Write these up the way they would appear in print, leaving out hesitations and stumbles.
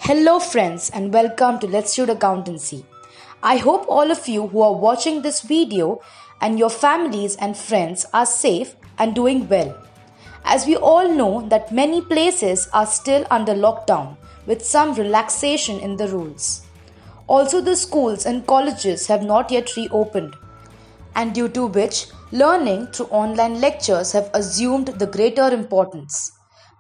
Hello friends and welcome to Letstute Accountancy. I hope all of you who are watching this video and your families and friends are safe and doing well. As we all know that many places are still under lockdown with some relaxation in the rules. Also the schools and colleges have not yet reopened, and due to which learning through online lectures have assumed the greater importance.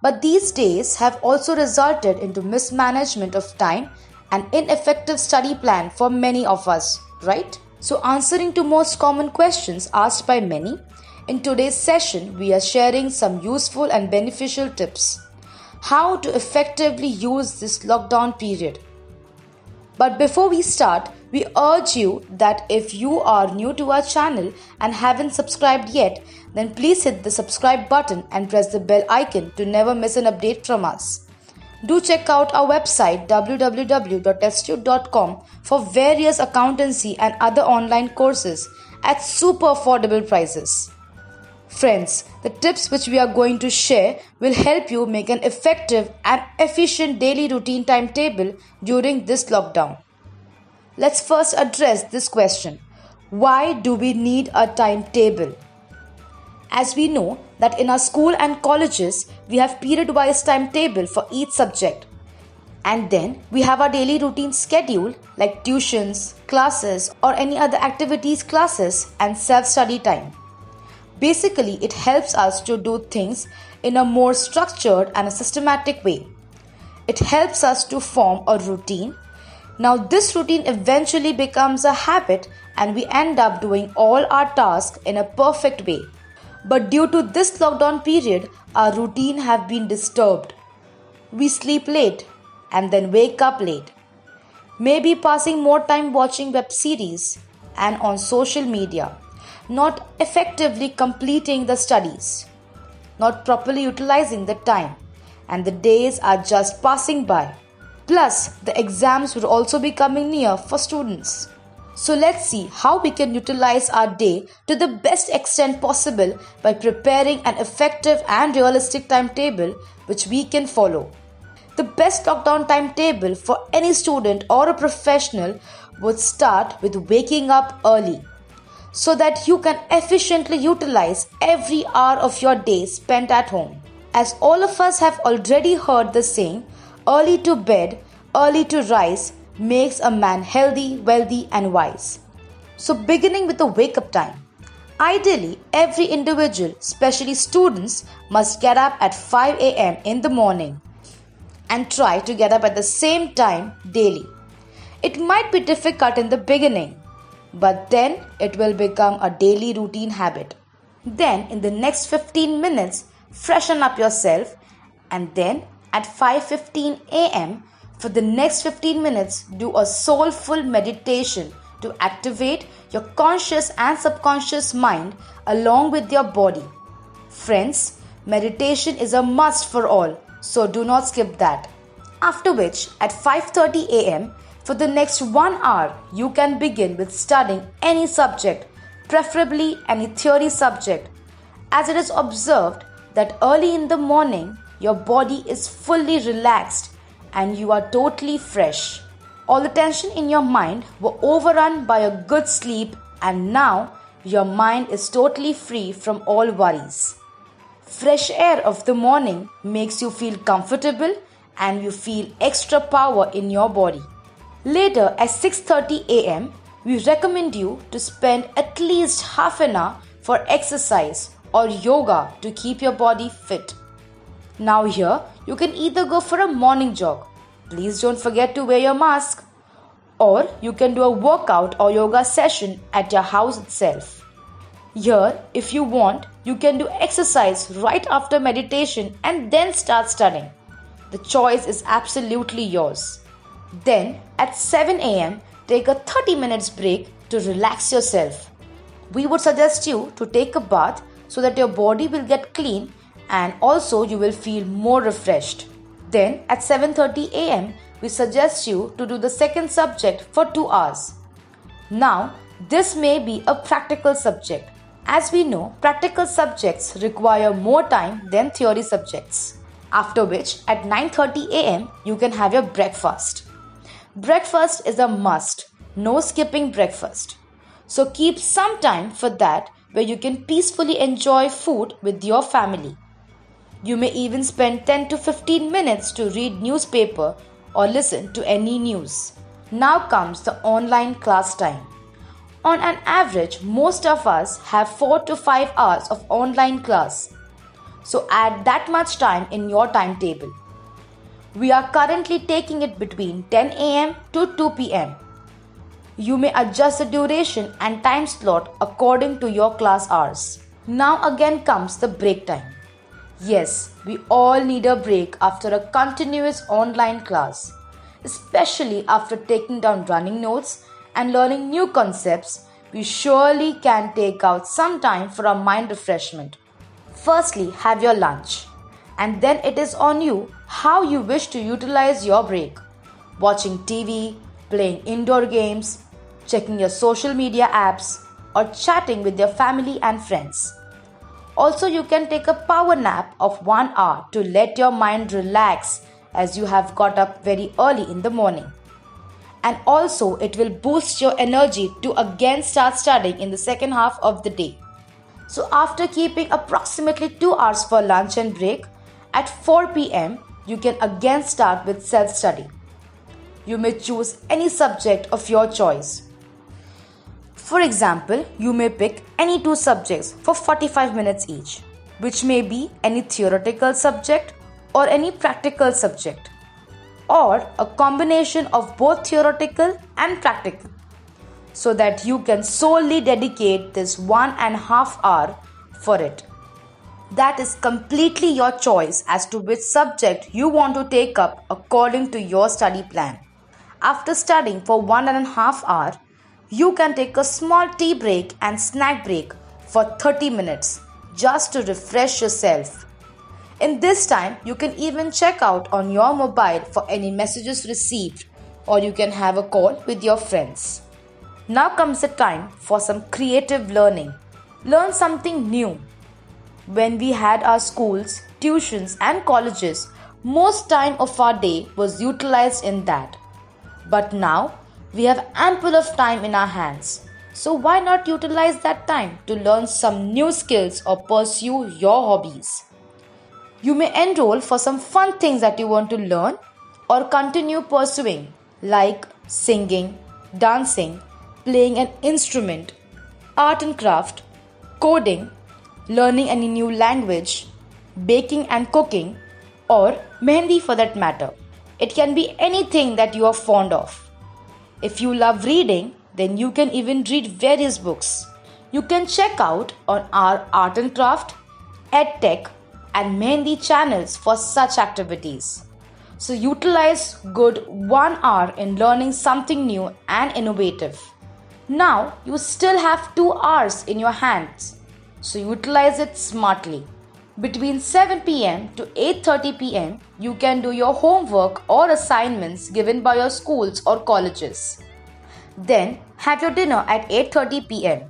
But these days have also resulted into mismanagement of time and ineffective study plan for many of us, right? So answering to most common questions asked by many, in today's session we are sharing some useful and beneficial tips. How to effectively use this lockdown period. But before we start, we urge you that if you are new to our channel and haven't subscribed yet, then please hit the subscribe button and press the bell icon to never miss an update from us. Do check out our website www.letstute.com for various accountancy and other online courses at super affordable prices. Friends, the tips which we are going to share will help you make an effective and efficient daily routine timetable during this lockdown. Let's first address this question. Why do we need a timetable? As we know that in our school and colleges, we have period-wise timetable for each subject. And then we have our daily routine schedule like tuitions, classes or any other activities classes and self-study time. Basically, it helps us to do things in a more structured and a systematic way. It helps us to form a routine. Now, this routine eventually becomes a habit and we end up doing all our tasks in a perfect way. But due to this lockdown period, our routine have been disturbed. We sleep late and then wake up late. Maybe passing more time watching web series and on social media. Not effectively completing the studies, not properly utilizing the time, and the days are just passing by. Plus, the exams will also be coming near for students. So let's see how we can utilize our day to the best extent possible by preparing an effective and realistic timetable which we can follow. The best lockdown timetable for any student or a professional would start with waking up early, so that you can efficiently utilize every hour of your day spent at home. As all of us have already heard the saying, early to bed, early to rise makes a man healthy, wealthy and wise. So beginning with the wake-up time. Ideally, every individual, especially students, must get up at 5 a.m. in the morning and try to get up at the same time daily. It might be difficult in the beginning, but then it will become a daily routine habit. Then in the next 15 minutes, freshen up yourself and then at 5:15 a.m. for the next 15 minutes, do a soulful meditation to activate your conscious and subconscious mind along with your body. Friends, meditation is a must for all, so do not skip that. After which, at 5:30 a.m., for the next 1 hour, you can begin with studying any subject, preferably any theory subject, as it is observed that early in the morning, your body is fully relaxed and you are totally fresh. All the tension in your mind were overrun by a good sleep and now your mind is totally free from all worries. Fresh air of the morning makes you feel comfortable and you feel extra power in your body. Later at 6:30 a.m., we recommend you to spend at least half an hour for exercise or yoga to keep your body fit. Now here, you can either go for a morning jog. Please don't forget to wear your mask. Or you can do a workout or yoga session at your house itself. Here, if you want, you can do exercise right after meditation and then start studying. The choice is absolutely yours. Then at 7 a.m., take a 30 minutes break to relax yourself. We would suggest you to take a bath so that your body will get clean and also you will feel more refreshed. Then at 7:30 a.m., we suggest you to do the second subject for 2 hours. Now, this may be a practical subject. As we know, practical subjects require more time than theory subjects. After which, at 9:30 am, you can have your breakfast. Breakfast is a must, no skipping breakfast. So keep some time for that where you can peacefully enjoy food with your family. You may even spend 10 to 15 minutes to read newspaper or listen to any news. Now comes the online class time. On an average, most of us have 4 to 5 hours of online class. So add that much time in your timetable. We are currently taking it between 10 am to 2 pm. You may adjust the duration and time slot according to your class hours. Now again comes the break time. Yes, we all need a break after a continuous online class, especially after taking down running notes and learning new concepts. We surely can take out some time for a mind refreshment. Firstly, have your lunch, and then it is on you how you wish to utilize your break. Watching TV, playing indoor games, checking your social media apps, or chatting with your family and friends. Also, you can take a power nap of 1 hour to let your mind relax as you have got up very early in the morning. And also, it will boost your energy to again start studying in the second half of the day. So after keeping approximately 2 hours for lunch and break, at 4 pm, you can again start with self-study. You may choose any subject of your choice. For example, you may pick any 2 subjects for 45 minutes each, which may be any theoretical subject or any practical subject, or a combination of both theoretical and practical, so that you can solely dedicate this 1.5 hour for it. That is completely your choice as to which subject you want to take up according to your study plan. After studying for 1.5 hour, you can take a small tea break and snack break for 30 minutes just to refresh yourself. In this time, you can even check out on your mobile for any messages received, or you can have a call with your friends. Now comes the time for some creative learning. Learn something new. When we had our schools, tuitions and colleges, most time of our day was utilized in that. But now, we have ample of time in our hands. So why not utilize that time to learn some new skills or pursue your hobbies? You may enroll for some fun things that you want to learn or continue pursuing, like singing, dancing, playing an instrument, art and craft, coding, learning any new language, baking and cooking, or mehendi for that matter. It can be anything that you are fond of. If you love reading, then you can even read various books. You can check out on our art and craft, edtech, and mehendi channels for such activities. So utilize good 1 hour in learning something new and innovative. Now you still have 2 hours in your hands, so utilize it smartly. Between 7 pm to 8:30 pm, you can do your homework or assignments given by your schools or colleges. Then have your dinner at 8:30 pm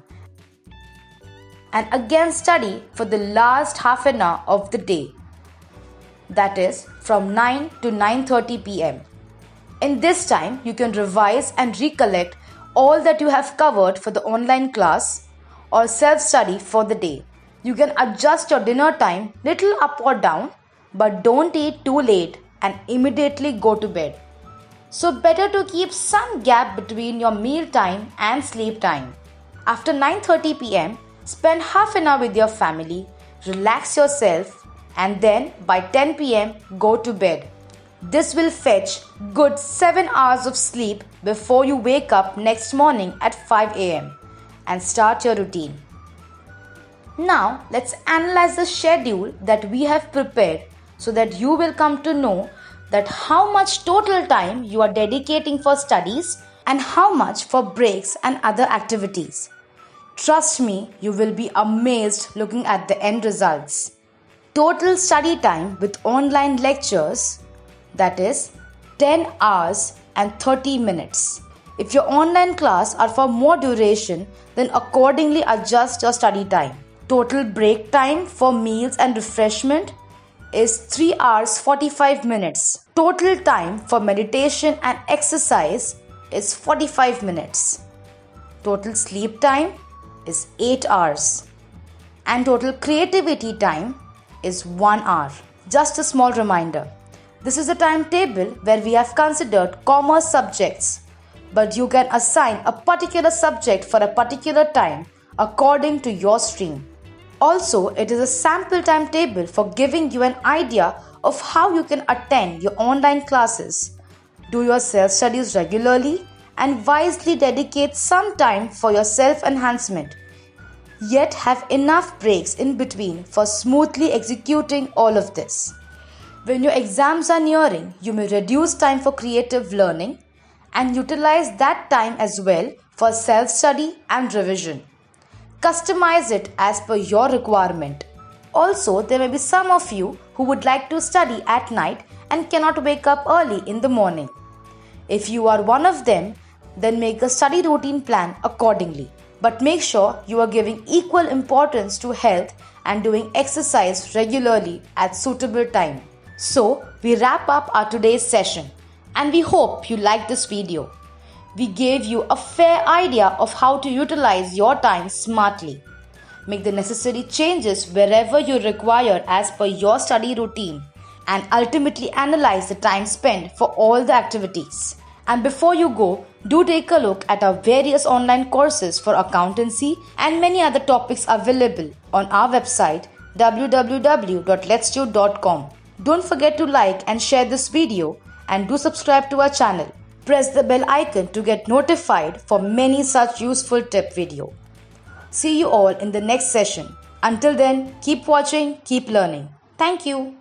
and again study for the last half an hour of the day. That is from 9 to 9:30 pm. In this time, you can revise and recollect all that you have covered for the online class or self-study for the day. You can adjust your dinner time little up or down, but don't eat too late and immediately go to bed. So better to keep some gap between your meal time and sleep time. After 9:30 pm, spend half an hour with your family, relax yourself, and then by 10 pm go to bed. This will fetch good 7 hours of sleep before you wake up next morning at 5 am and start your routine. Now let's analyze the schedule that we have prepared so that you will come to know that how much total time you are dedicating for studies and how much for breaks and other activities. Trust me, you will be amazed looking at the end results. Total study time with online lectures, that is 10 hours and 30 minutes. If your online class are for more duration, then accordingly adjust your study time. Total break time for meals and refreshment, is 3 hours 45 minutes. Total time for meditation and exercise is 45 minutes. Total sleep time is 8 hours. And total creativity time is 1 hour. Just a small reminder. This is a timetable where we have considered commerce subjects, but you can assign a particular subject for a particular time according to your stream. Also, it is a sample timetable for giving you an idea of how you can attend your online classes, do your self-studies regularly, and wisely dedicate some time for your self-enhancement, yet have enough breaks in between for smoothly executing all of this. When your exams are nearing, you may reduce time for creative learning and utilize that time as well for self-study and revision. Customize it as per your requirement. Also, there may be some of you who would like to study at night and cannot wake up early in the morning. If you are one of them, then make a study routine plan accordingly. But make sure you are giving equal importance to health and doing exercise regularly at suitable time. So, we wrap up our today's session and we hope you liked this video. We gave you a fair idea of how to utilize your time smartly. Make the necessary changes wherever you require as per your study routine and ultimately analyze the time spent for all the activities. And before you go, do take a look at our various online courses for accountancy and many other topics available on our website www.letstute.com. Don't forget to like and share this video and do subscribe to our channel. Press the bell icon to get notified for many such useful tip video. See you all in the next session. Until then, keep watching, keep learning. Thank you.